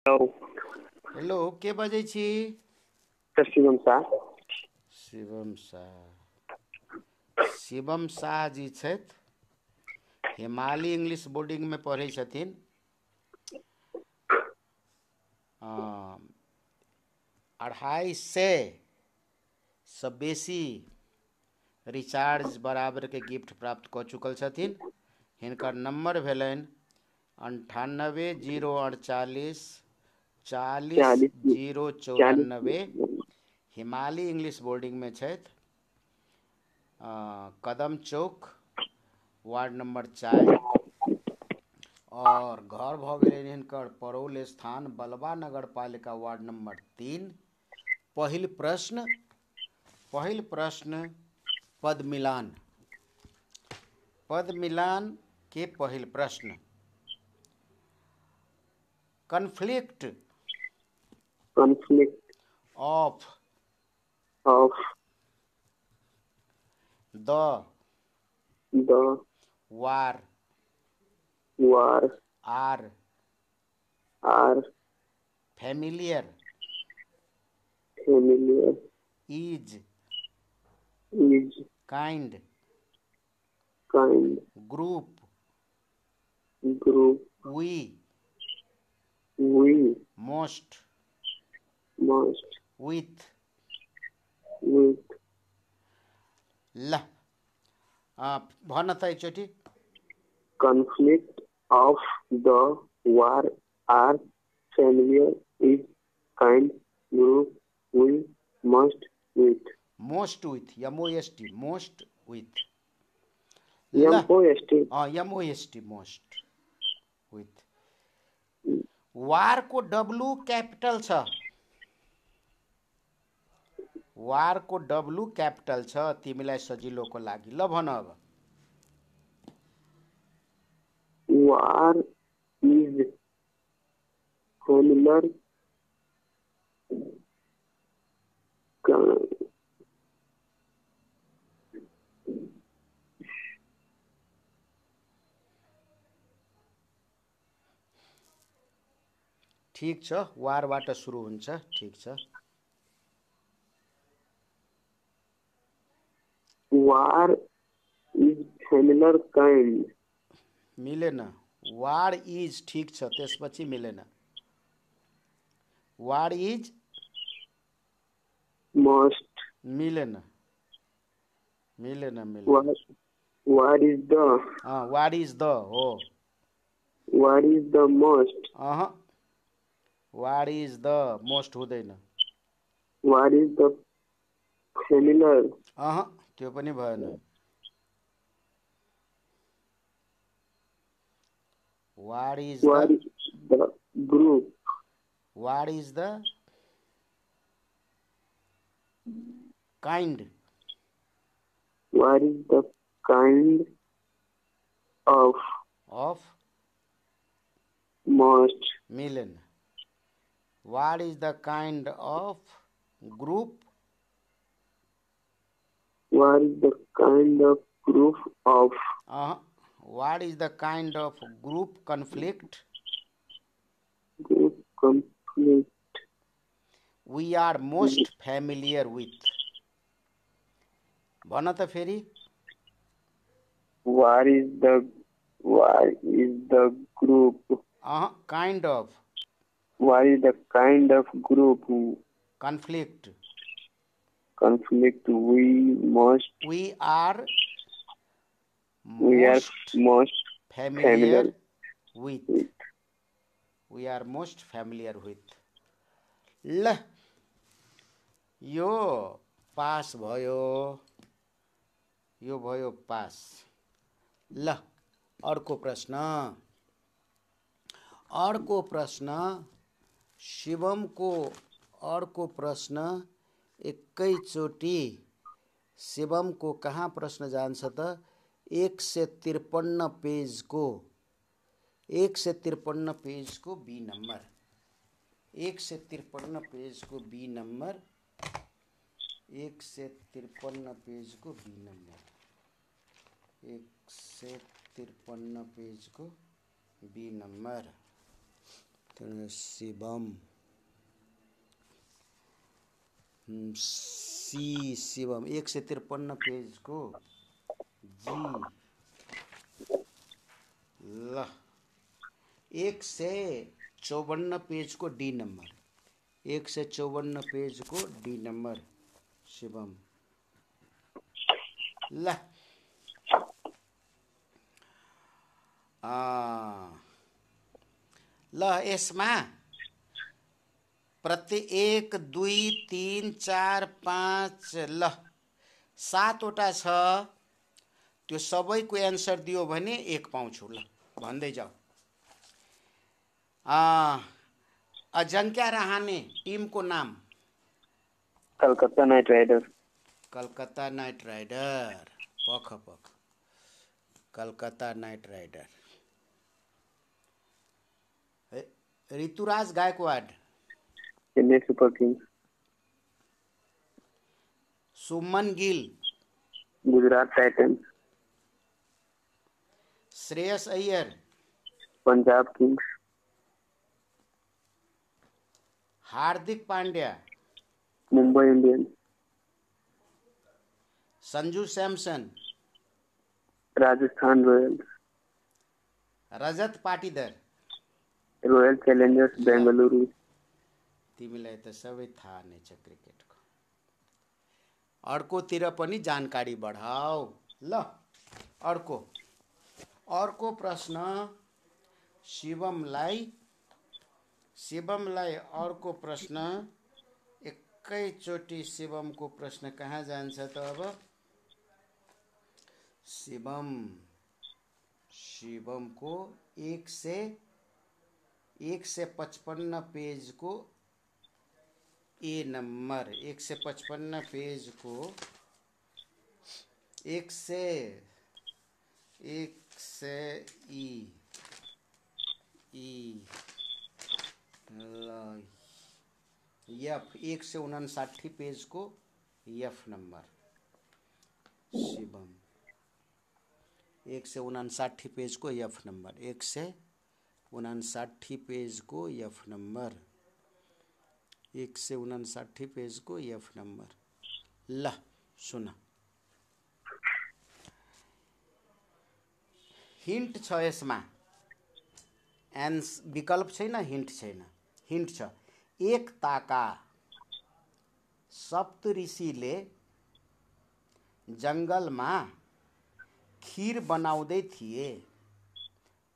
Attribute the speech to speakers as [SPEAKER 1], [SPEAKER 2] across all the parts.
[SPEAKER 1] Hello.
[SPEAKER 2] Hello, के बजै छी?
[SPEAKER 1] शिवम शाह।
[SPEAKER 2] शिवम शाह। शिवम शाह जी छथि, हिमालय इंग्लिश बोर्डिंगमे पढ़ै छथिन। अ, 250 सँ बेसी रिचार्ज बराबरके गिफ्ट प्राप्त कऽ चुकल छथिन। हिनकर नंबर भेलनि 98 048 40
[SPEAKER 1] 40 40।
[SPEAKER 2] 094। हिमालय इंग्लिश बोर्डिंगमे छथि। कदम चौक, वार्ड नंबर 4। और घर भऽ गेलनि हिनकर परौल स्थान, बलवा नगर पालिका, वार्ड नंबर 3। पहिल प्रश्न पद मिलान। पद मिलान के पहिल प्रश्न। Conflict
[SPEAKER 1] conflict
[SPEAKER 2] of
[SPEAKER 1] of
[SPEAKER 2] the
[SPEAKER 1] the
[SPEAKER 2] war
[SPEAKER 1] war
[SPEAKER 2] are
[SPEAKER 1] are
[SPEAKER 2] familiar
[SPEAKER 1] familiar
[SPEAKER 2] is
[SPEAKER 1] is
[SPEAKER 2] kind
[SPEAKER 1] kind
[SPEAKER 2] group
[SPEAKER 1] group
[SPEAKER 2] we
[SPEAKER 1] we
[SPEAKER 2] most
[SPEAKER 1] must
[SPEAKER 2] with
[SPEAKER 1] with
[SPEAKER 2] ल भन त एकचोटि।
[SPEAKER 1] conflict of the war are familiar is kind group we must with
[SPEAKER 2] most with most most with ल
[SPEAKER 1] MOST
[SPEAKER 2] most most with वार को W capital छ। वार को W capital छ, तिमीलाई सजिलोको लागि। ल भन अब।
[SPEAKER 1] war is familiar ki-
[SPEAKER 2] ठिक छ, वारबाट सुरु हुन्छ। ठिक छ।
[SPEAKER 1] war is familiar kind
[SPEAKER 2] मिलेन। वार इज ठिक छ, त्यसपछि मिलेन। वार इज
[SPEAKER 1] must
[SPEAKER 2] मिलेन। मिलेन
[SPEAKER 1] war,
[SPEAKER 2] मिलेन।
[SPEAKER 1] war is the
[SPEAKER 2] war is the हो।
[SPEAKER 1] war is the most
[SPEAKER 2] uh, war is the most हुँदैन।
[SPEAKER 1] war is the familiar
[SPEAKER 2] uh, त्यो पनि भएन। War is
[SPEAKER 1] war
[SPEAKER 2] the
[SPEAKER 1] is the group
[SPEAKER 2] war is the kind
[SPEAKER 1] war is the kind of
[SPEAKER 2] of
[SPEAKER 1] most
[SPEAKER 2] मिलेन। What is the kind of group
[SPEAKER 1] war is the kind of group of
[SPEAKER 2] what is the kind of group conflict
[SPEAKER 1] group conflict
[SPEAKER 2] we are most familiar with. भन त फेरि।
[SPEAKER 1] war is the war is the group
[SPEAKER 2] kind of
[SPEAKER 1] war is the kind of group
[SPEAKER 2] conflict
[SPEAKER 1] conflict we must
[SPEAKER 2] we are
[SPEAKER 1] we are
[SPEAKER 2] most
[SPEAKER 1] most familiar
[SPEAKER 2] familiar with.
[SPEAKER 1] with
[SPEAKER 2] we are most familiar with. ल, यो pass भयो। यो भयो pass. ल, अर्को प्रश्न। अर्को प्रश्न शिवमको अर्को प्रश्न एकैचोटि शिवमको कहाँ प्रश्न जान्छ त 153 पेजको 153 पेजको बी नम्बर 153 पेजको बी नम्बर 153 पेजको बी नम्बर 153 पेजको B number Shivam, C Shivam 153 page को जी, ल 154 पेज को डी नंबर, 154 पेज को डी नंबर शिवम। ल ल यसमा प्रत्येक 1 2 3 4 5 ल 7वटा छ, त्यो सबैको एन्सर दियो भने 1 पाउँछु। ल भन्दै जाऊ। अजिंक्य रहाणे टिमको नाम?
[SPEAKER 1] Calcutta Knight Rider.
[SPEAKER 2] Calcutta Knight Rider, पख पख, Calcutta Knight Rider. Ruturaj Gaikwad?
[SPEAKER 1] Chennai Super Kings.
[SPEAKER 2] Suman Gill?
[SPEAKER 1] Gujarat Titans.
[SPEAKER 2] Shreyas Iyer?
[SPEAKER 1] Punjab Kings.
[SPEAKER 2] Hardik Pandya?
[SPEAKER 1] Mumbai Indians.
[SPEAKER 2] Sanju Samson?
[SPEAKER 1] Rajasthan Royals.
[SPEAKER 2] Rajat Patidar?
[SPEAKER 1] Royal Challengers Bengaluru.
[SPEAKER 2] तिमीलाई त सबै थाहा नै छ क्रिकेटको। अर्कोतिर पनि जानकारी बढाऊ। ल अर्को प्रश्न शिवमलाई अर्को प्रश्न एकैचोटि। शिवमको प्रश्न कहाँ जान्छ त अब? शिवमको 155 पेज को ए नंबर, 155 पेज को 100 एफ 159 पेज को एफ नंबर शिवम, 159 पेज को एफ नंबर, 159 पेज को एफ नंबर, 159 पेज को एफ नंबर। ल सुन, हिंट छ यसमा, विकल्प छैन, हिंट छैन। हिंट छ, एक ताका सप्तऋषिले जंगलमा खीर बनाउँदै थिए,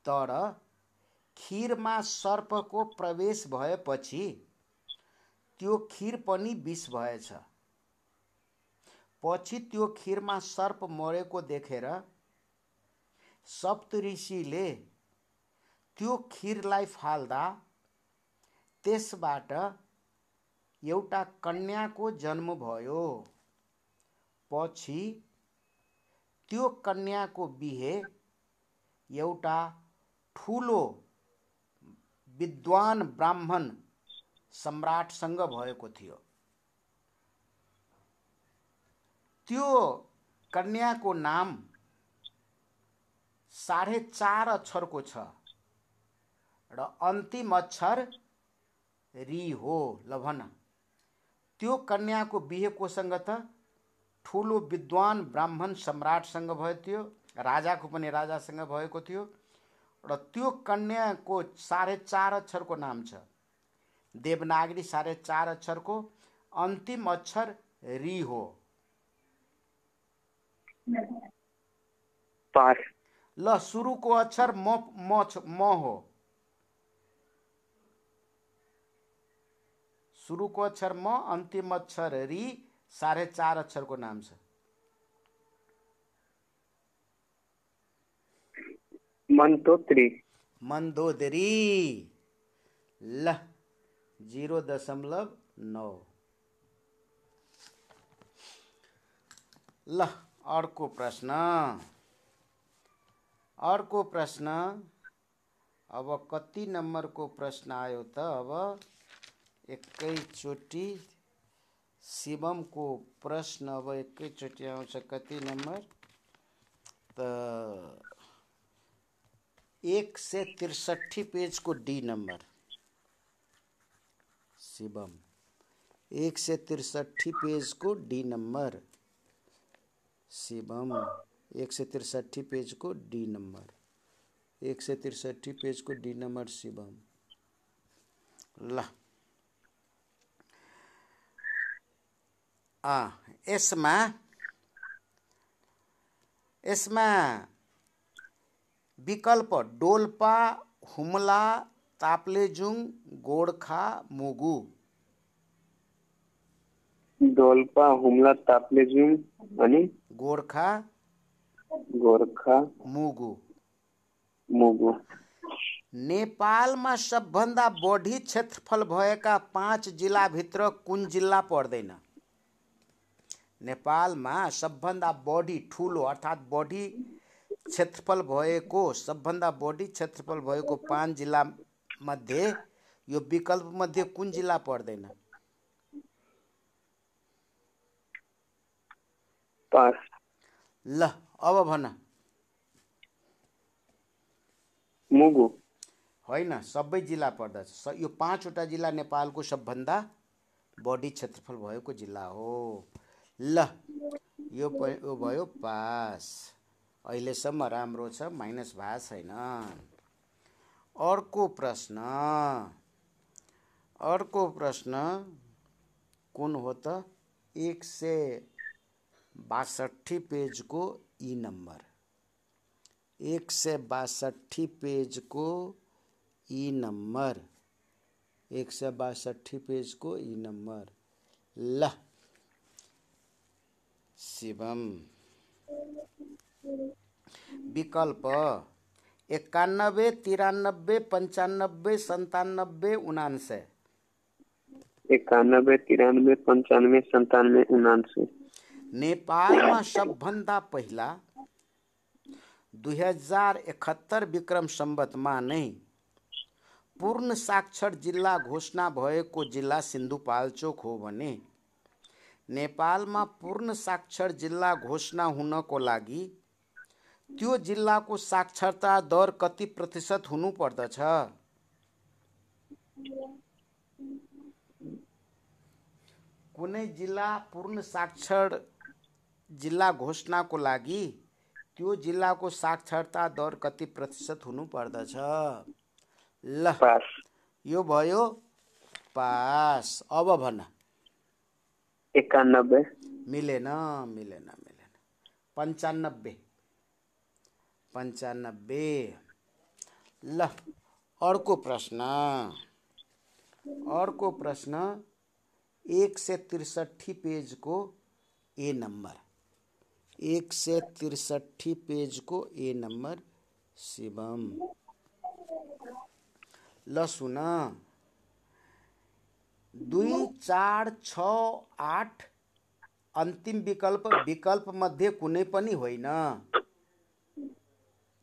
[SPEAKER 2] तर खीरमा सर्पको प्रवेश भएपछि त्यो खीर पनि विष भएछ। पछि त्यो खीरमा सर्प मरेको देखेर सप्तऋषिले त्यो खीरलाई फाल्दा त्यसबाट एउटा कन्याको जन्म भयो। पछि त्यो कन्याको बिहे एउटा ठुलो विद्वान ब्राह्मण सम्राटसँग भएको थियो। त्यो कन्याको नाम 4.5 अक्षरको छ र अन्तिम अक्षर री हो। ल भन, त्यो कन्याको बिहे कोसँग त? ठुलो विद्वान ब्राह्मण सम्राटसँग भएको थियो, राजाको पनि राजासँग भएको थियो, र त्यो कन्याको 4.5 अक्षरको नाम छ। देवनागरी 4.5 अक्षरको अन्तिम अक्षर री हो।
[SPEAKER 1] पास।
[SPEAKER 2] ल सुरुको अक्षर म हो। सुरुको अक्षर म, अन्तिम अक्षर री, 4.5 अक्षरको नाम छ। मन्दोदरी। ल 0.9। ल अर्को प्रश्न। अब कति नम्बरको प्रश्न आयो त? अब एकैचोटि शिवमको प्रश्न अब एकैचोटि आउँछ। कति नम्बर त? 163 पेज को डी नंबर, शिवम। 163 पेज को डी नंबर शिवम। 163 पेज को डी नंबर 163 पेज को डी नंबर शिवम। ल यसमा विकल्प डोल्पा, हुम्ला, ताप्लेजुङ, गोर्खा, मुगु।
[SPEAKER 1] डोल्पा, हुम्ला, ताप्लेजुङ अनि
[SPEAKER 2] गोर्खा मुगु। नेपालमा सबभन्दा बढी क्षेत्रफल भएका 5 जिल्लाभित्र कुन जिल्ला पर्दैन? नेपालमा सबभन्दा बढी ठुलो अर्थात् बढी क्षेत्रफल भएको सबभन्दा बढी क्षेत्रफल भएको 5 जिल्ला मध्ये यो विकल्प मध्ये कुन जिल्ला पर्दैन?
[SPEAKER 1] पास।
[SPEAKER 2] ल अब भन।
[SPEAKER 1] मुगु
[SPEAKER 2] होइन, सबै जिल्ला पर्दछ। यो 5 वटा जिल्ला नेपालको सबभन्दा बढी क्षेत्रफल भएको जिल्ला हो। ल यो भयो पास। अहिलेसम्म राम्रो छ, माइनस भएको छैन। अर्को प्रश्न कुन हो त? 162 पेज को ई नंबर 162 पेज को ई नंबर 162 पेज को ई नंबर। ल शिवम। विकल्प 91, 93, 95, 97, 99।
[SPEAKER 1] 91, 93, 95, 97, 99।
[SPEAKER 2] नेपालमा सबभन्दा पहिला 2071 विक्रम सम्वतमा नै पूर्ण साक्षर जिल्ला घोषणा भएको जिल्ला सिन्धुपाल्चोक हो भने नेपालमा पूर्ण साक्षर जिल्ला घोषणा हुनको लागि त्यो जिल्लाको साक्षरता दर कति प्रतिशत हुनु पर्दछ? कुनै जिल्ला पूर्ण साक्षर जिल्ला घोषणाको लागि त्यो जिल्लाको साक्षरता दर कति प्रतिशत हुनु पर्दछ? ल
[SPEAKER 1] पास।
[SPEAKER 2] यो भयो पास। अब भन।
[SPEAKER 1] 91।
[SPEAKER 2] मिलेन। 95। ल अर्को प्रश्न 163 पेज को ए नंबर 163 पेज को ए नंबर शिवम। ल सुन। 2, 4, 6, 8 अन्तिम विकल्प मध्ये कुनै पनि होइन।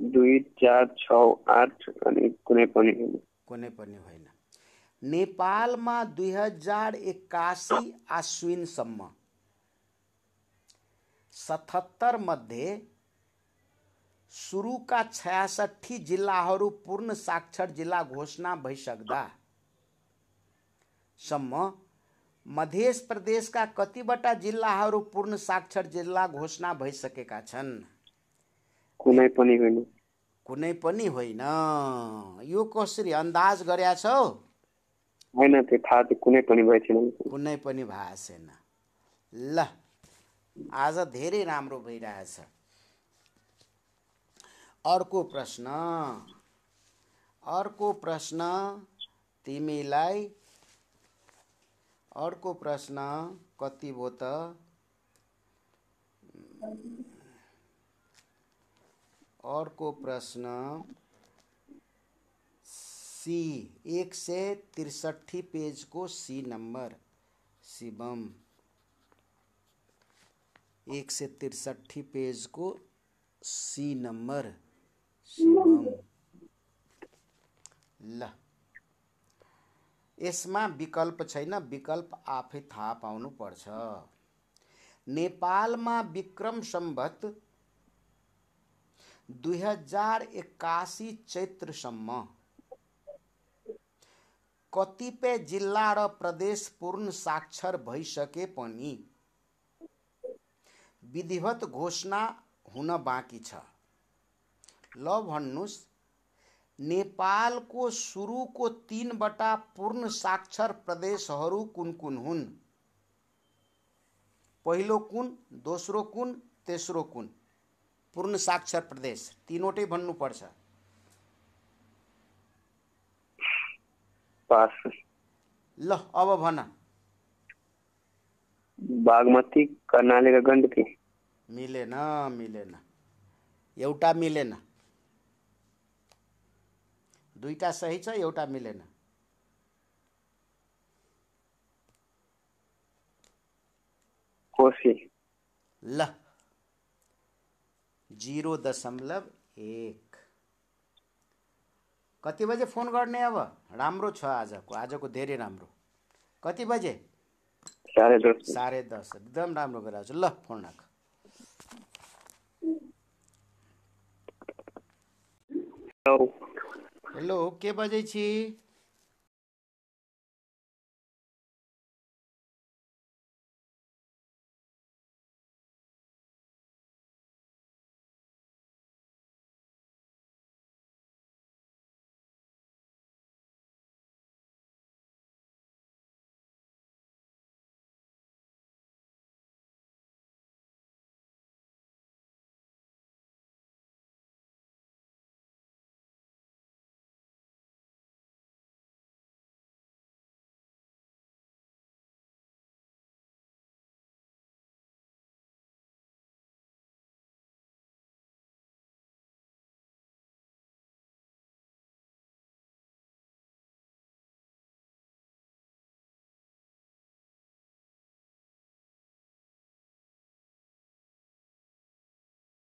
[SPEAKER 1] 2, 4, 6, 8 अनि कुनै पनि
[SPEAKER 2] होइन। नेपालमा 2081 आश्विनसम्म 77 मध्ये सुरुका 66 जिल्लाहरू पूर्ण साक्षर जिल्ला घोषणा भइसक्दा सम्म मध्य प्रदेशका कतिवटा जिल्लाहरू पूर्ण साक्षर जिल्ला घोषणा भइसकेका छन्?
[SPEAKER 1] कुनै पनि
[SPEAKER 2] होइन। यो कसरी अन्दाज गर्या छौ?
[SPEAKER 1] हैन, त्यो थाहा थियो। कुनै पनि
[SPEAKER 2] भएको छैन। ल आज धेरै राम्रो भइरहेछ। अर्को प्रश्न तिमीलाई अर्को प्रश्न कति भो त? अर्को प्रश्न सी 163 पेज को सी नंबर शिवम। 163 पेज को सी नंबर शिवम। ल यसमा विकल्प छैन, विकल्प आफै थाहा पाउनु पर्छ। नेपालमा विक्रम सम्वत 2081 चैत्रसम्म कतिपय जिल्ला र प्रदेश पूर्ण साक्षर भइसके पनि विधिवत घोषणा हुन बाँकी छ। ल भन्नुस्, नेपालको सुरुको 3वटा पूर्ण साक्षर प्रदेशहरू कुन कुन हुन्? पहिलो कुन, दोस्रो कुन, तेस्रो कुन? पूर्ण साक्षर प्रदेश तीनवटै भन्नुपर्छ।
[SPEAKER 1] पास।
[SPEAKER 2] ल अब भन।
[SPEAKER 1] बागमती, कर्णाली र गण्डकी।
[SPEAKER 2] मिलेन, मिलेन, एउटा मिलेन। दुईटा सही छ, एउटा मिलेन।
[SPEAKER 1] कोशी।
[SPEAKER 2] ल 0.1। कति बजे फोन गर्ने अब? राम्रो छ आजको धेरै राम्रो। कति बजे?
[SPEAKER 1] 10:30।
[SPEAKER 2] 10:30 एकदम राम्रो गराएको छ। ल फोन राख। हेलो, के बजै छी?